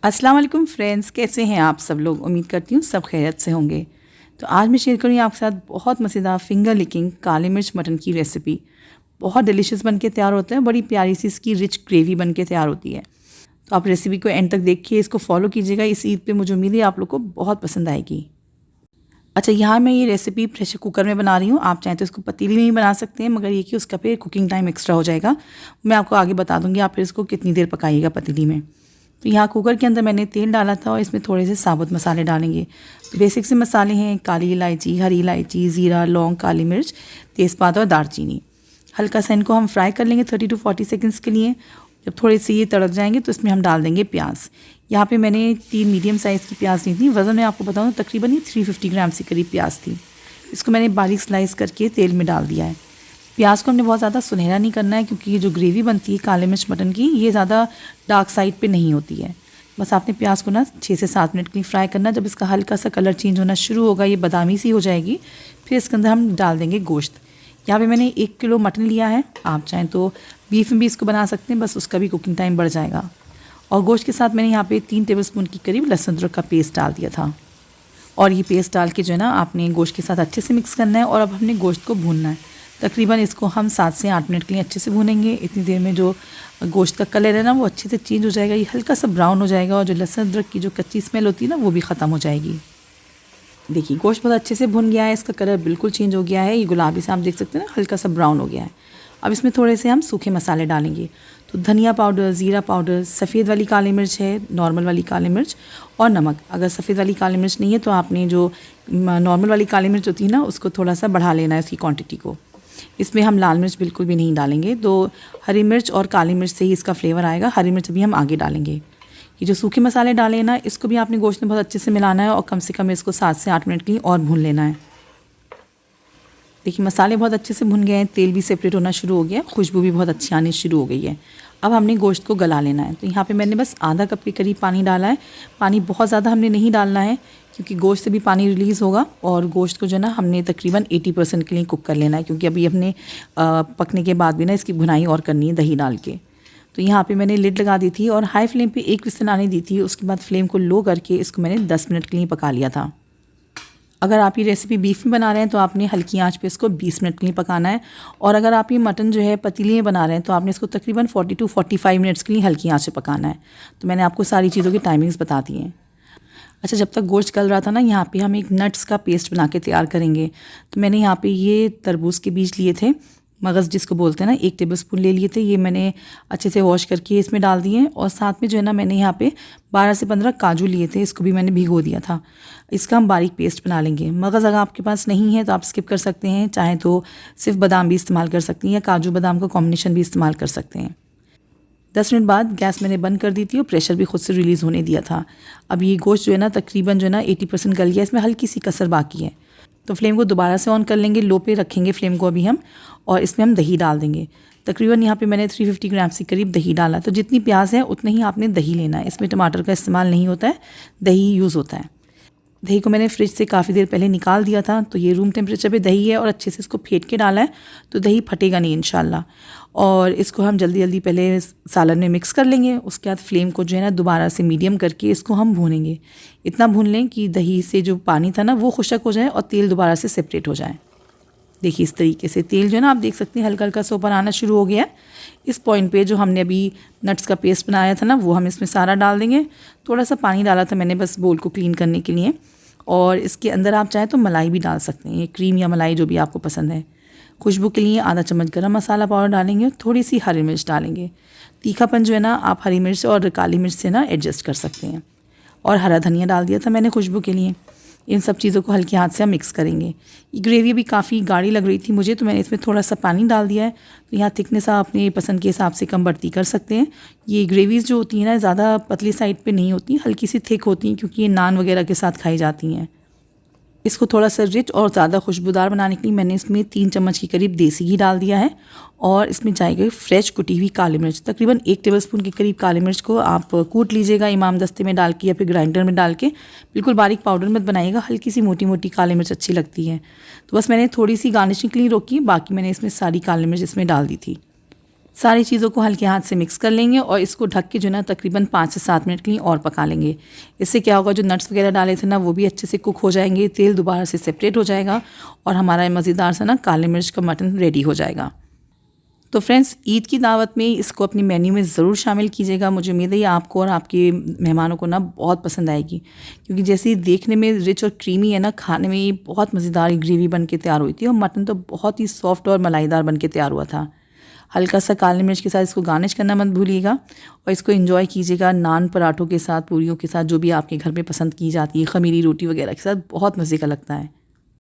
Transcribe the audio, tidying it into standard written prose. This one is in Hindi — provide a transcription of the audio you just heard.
अस्सलाम वालेकुम फ्रेंड्स, कैसे हैं आप सब लोग। उम्मीद करती हूँ सब खैरियत से होंगे। तो आज मैं शेयर करूँगी आपके साथ बहुत मज़ेदार फिंगर लिकिंग काली मिर्च मटन की रेसिपी। बहुत डिलीशियस बन के तैयार होता है, बड़ी प्यारी सी इसकी रिच ग्रेवी बन के तैयार होती है। तो आप रेसिपी को एंड तक देखिए, इसको फॉलो कीजिएगा। इस ईद पे मुझे उम्मीद है आप लोग को बहुत पसंद आएगी। अच्छा, यहाँ मैं ये रेसिपी प्रेशर कुकर में बना रही हूँ। आप चाहें तो इसको पतीली में भी बना सकते हैं, मगर ये कि उसका फिर कुकिंग टाइम एक्स्ट्रा हो जाएगा। मैं आपको आगे बता दूँगी आप फिर इसको कितनी देर पकाइएगा पतीली में। तो यहाँ कुकर के अंदर मैंने तेल डाला था और इसमें थोड़े से साबुत मसाले डालेंगे। तो बेसिक से मसाले हैं काली इलायची, हरी इलायची, ज़ीरा, लौंग, काली मिर्च, तेज़पात और दालचीनी। हल्का सा इनको हम फ्राई कर लेंगे 30 to 40 सेकंड्स के लिए। जब थोड़े से ये तड़क जाएंगे तो इसमें हम डाल देंगे प्याज। यहाँ पे मैंने 3 मीडियम साइज़ की प्याज ली थी। वज़न में आपको बताऊँ तकरीबन ये 350 ग्राम से करीब प्याज थी। इसको मैंने बारीक स्लाइस करके तेल में डाल दिया है। प्याज को हमने बहुत ज़्यादा सुनहरा नहीं करना है, क्योंकि ये जो ग्रेवी बनती है काले मिर्च मटन की, ये ज़्यादा डार्क साइड पे नहीं होती है। बस आपने प्याज को ना 6 से 7 मिनट के लिए फ्राई करना। जब इसका हल्का सा कलर चेंज होना शुरू होगा, ये बादामी सी हो जाएगी, फिर इसके अंदर हम डाल देंगे गोश्त। यहाँ पे मैंने 1 किलो मटन लिया है। आप चाहें तो बीफ में भी इसको बना सकते हैं, बस उसका भी कुकिंग टाइम बढ़ जाएगा। और गोश्त के साथ मैंने यहाँ पे 3 टेबलस्पून के करीब लहसुन अदरक का पेस्ट डाल दिया था। और ये पेस्ट डाल के जो है ना आपने गोश्त के साथ अच्छे से मिक्स करना है। और अब हमने गोश्त को भूनना है। तकरीबन इसको हम 7 से 8 मिनट के लिए अच्छे से भूनेंगे। इतनी देर में जो गोश्त का कलर है ना वो अच्छे से चेंज हो जाएगा, ये हल्का सा ब्राउन हो जाएगा और जो लहसुन अदरक की जो कच्ची स्मेल होती है ना वो भी ख़त्म हो जाएगी। देखिए गोश्त बहुत अच्छे से भुन गया है, इसका कलर बिल्कुल चेंज हो गया है, ये गुलाबी से आप देख सकते हैं ना, हल्का सा ब्राउन हो गया है। अब इसमें थोड़े से हम सूखे मसाले डालेंगे। तो धनिया पाउडर, ज़ीरा पाउडर, सफ़ेद वाली काली मिर्च है, नॉर्मल वाली काली मिर्च और नमक। अगर सफ़ेद वाली काली मिर्च नहीं है तो आपने जो नॉर्मल वाली काली मिर्च होती है ना उसको थोड़ा सा बढ़ा लेना है उसकी क्वांटिटी को। इसमें हम लाल मिर्च बिल्कुल भी नहीं डालेंगे। तो हरी मिर्च और काली मिर्च से ही इसका फ्लेवर आएगा। हरी मिर्च भी हम आगे डालेंगे। ये जो सूखे मसाले डाले हैं ना, इसको भी आपने गोश्त में बहुत अच्छे से मिलाना है और कम से कम इसको 7 से 8 मिनट के लिए और भून लेना है। देखिए मसाले बहुत अच्छे से भुन गए हैं, तेल भी सेपरेट होना शुरू हो गया, खुशबू भी बहुत अच्छी आनी शुरू हो गई है। अब हमने गोश्त को गला लेना है। तो यहाँ पे मैंने बस आधा कप के करीब पानी डाला है। पानी बहुत ज़्यादा हमने नहीं डालना है, क्योंकि गोश्त से भी पानी रिलीज़ होगा। और गोश्त को जो है ना हमने तकरीबन 80% के लिए कुक कर लेना है, क्योंकि अभी हमने पकने के बाद भी ना इसकी भुनाई और करनी है दही डाल के। तो यहाँ पे मैंने लिड लगा दी थी और हाई फ्लेम पे 1 विसल आने दी थी। उसके बाद फ्लेम को लो करके इसको मैंने 10 मिनट के लिए पका लिया था। अगर आप ये रेसिपी बीफ में बना रहे हैं तो आपने हल्की आंच पे इसको 20 मिनट के लिए पकाना है। और अगर आप ये मटन जो है पतीली में बना रहे हैं तो आपने इसको तकरीबन 40 to 45 मिनट्स के लिए हल्की आंच पे पकाना है। तो मैंने आपको सारी चीज़ों की टाइमिंग्स बता दी हैं। अच्छा, जब तक गोश्त गल रहा था ना, यहाँ पे हम एक नट्स का पेस्ट बना के तैयार करेंगे। तो मैंने यहाँ पे ये तरबूज के बीज लिए थे, मगज़ जिसको बोलते हैं ना, 1 टेबलस्पून ले लिए थे। ये मैंने अच्छे से वॉश करके इसमें डाल दिए। और साथ में जो है ना मैंने यहाँ पे 12 से 15 काजू लिए थे, इसको भी मैंने भिगो दिया था। इसका हम बारीक पेस्ट बना लेंगे। मगज़ अगर आपके पास नहीं है तो आप स्किप कर सकते हैं, चाहे तो सिर्फ बादाम भी इस्तेमाल कर सकती हैं या काजू बादाम का कॉम्बिनेशन भी इस्तेमाल कर सकते हैं। 10 मिनट बाद गैस मैंने बंद कर दी थी और प्रेशर भी खुद से रिलीज़ होने दिया था। अब ये गोश्त जो है ना तकरीबन जो है ना 80% गल गया, इसमें हल्की सी कसर बाकी है। तो फ्लेम को दोबारा से ऑन कर लेंगे, लो पे रखेंगे फ्लेम को अभी हम। और इसमें हम दही डाल देंगे। तकरीबन यहाँ पे मैंने 350 ग्राम से करीब दही डाला। तो जितनी प्याज है उतना ही आपने दही लेना है। इसमें टमाटर का इस्तेमाल नहीं होता है, दही यूज़ होता है। दही को मैंने फ्रिज से काफ़ी देर पहले निकाल दिया था। तो ये रूम टेम्परेचर पे दही है और अच्छे से इसको फेंट के डाला है, तो दही फटेगा नहीं इंशाल्लाह। और इसको हम जल्दी जल्दी पहले सालन में मिक्स कर लेंगे। उसके बाद फ्लेम को जो है ना दोबारा से मीडियम करके इसको हम भूनेंगे। इतना भून लें कि दही से जो पानी था ना वो खुशक हो जाए और तेल दोबारा से सेपरेट हो जाए। देखिए इस तरीके से तेल जो है ना आप देख सकते हैं हल्का हल्का सा ऊपर आना शुरू हो गया है। इस पॉइंट पे जो हमने अभी नट्स का पेस्ट बनाया था ना वो हम इसमें सारा डाल देंगे। थोड़ा सा पानी डाला था मैंने बस बोल को क्लीन करने के लिए। और इसके अंदर आप चाहें तो मलाई भी डाल सकते हैं, क्रीम या मलाई जो भी आपको पसंद है। खुशबू के लिए आधा चम्मच गरम मसाला पाउडर डालेंगे और थोड़ी सी हरी मिर्च डालेंगे। तीखापन जो है ना आप हरी मिर्च और काली मिर्च से ना एडजस्ट कर सकते हैं। और हरा धनिया डाल दिया था मैंने खुशबू के लिए। इन सब चीज़ों को हल्के हाथ से हम मिक्स करेंगे। ये ग्रेवी भी काफ़ी गाढ़ी लग रही थी मुझे, तो मैंने इसमें थोड़ा सा पानी डाल दिया है। तो यहाँ थिकनेस आप अपने पसंद के हिसाब से कम बढ़ती कर सकते हैं। ये ग्रेवीज़ जो होती हैं ना ज़्यादा पतली साइड पे नहीं होती, हल्की सी थिक होती हैं, क्योंकि ये नान वगैरह के साथ खाई जाती हैं। इसको थोड़ा सा रिच और ज़्यादा खुशबूदार बनाने के लिए मैंने इसमें 3 चम्मच के करीब देसी घी डाल दिया है। और इसमें जाएगी फ्रेश कुटी हुई काली मिर्च। तकरीबन 1 टेबलस्पून के करीब काली मिर्च को आप कूट लीजिएगा इमाम दस्ते में डाल के या फिर ग्राइंडर में डाल के। बिल्कुल बारीक पाउडर मत बनाइएगा, हल्की सी मोटी मोटी काली मिर्च अच्छी लगती है। तो बस मैंने थोड़ी सी गार्निशिंग के लिए रोकी, बाकी मैंने इसमें सारी काली मिर्च इसमें डाल दी थी। सारी चीज़ों को हल्के हाथ से मिक्स कर लेंगे और इसको ढक के जो ना तकरीबन 5 से 7 मिनट के लिए और पका लेंगे। इससे क्या होगा, जो नट्स वगैरह डाले थे ना वो भी अच्छे से कुक हो जाएंगे, तेल दोबारा से सेपरेट हो जाएगा और हमारा मज़ेदार सा ना काली मिर्च का मटन रेडी हो जाएगा। तो फ्रेंड्स, ईद की दावत में इसको अपनी मेन्यू में ज़रूर शामिल कीजिएगा। मुझे उम्मीद है आपको और आपके मेहमानों को ना बहुत पसंद आएगी, क्योंकि जैसे देखने में रिच और क्रीमी है ना, खाने में ये बहुत मज़ेदार ग्रेवी बन के तैयार हुई थी और मटन तो बहुत ही सॉफ्ट और मलाईदार बन के तैयार हुआ था। हल्का सा काली मिर्च के साथ इसको गार्निश करना मत भूलिएगा और इसको एंजॉय कीजिएगा नान, पराठों के साथ, पूरियों के साथ, जो भी आपके घर में पसंद की जाती है, खमीरी रोटी वगैरह के साथ बहुत मज़े का लगता है।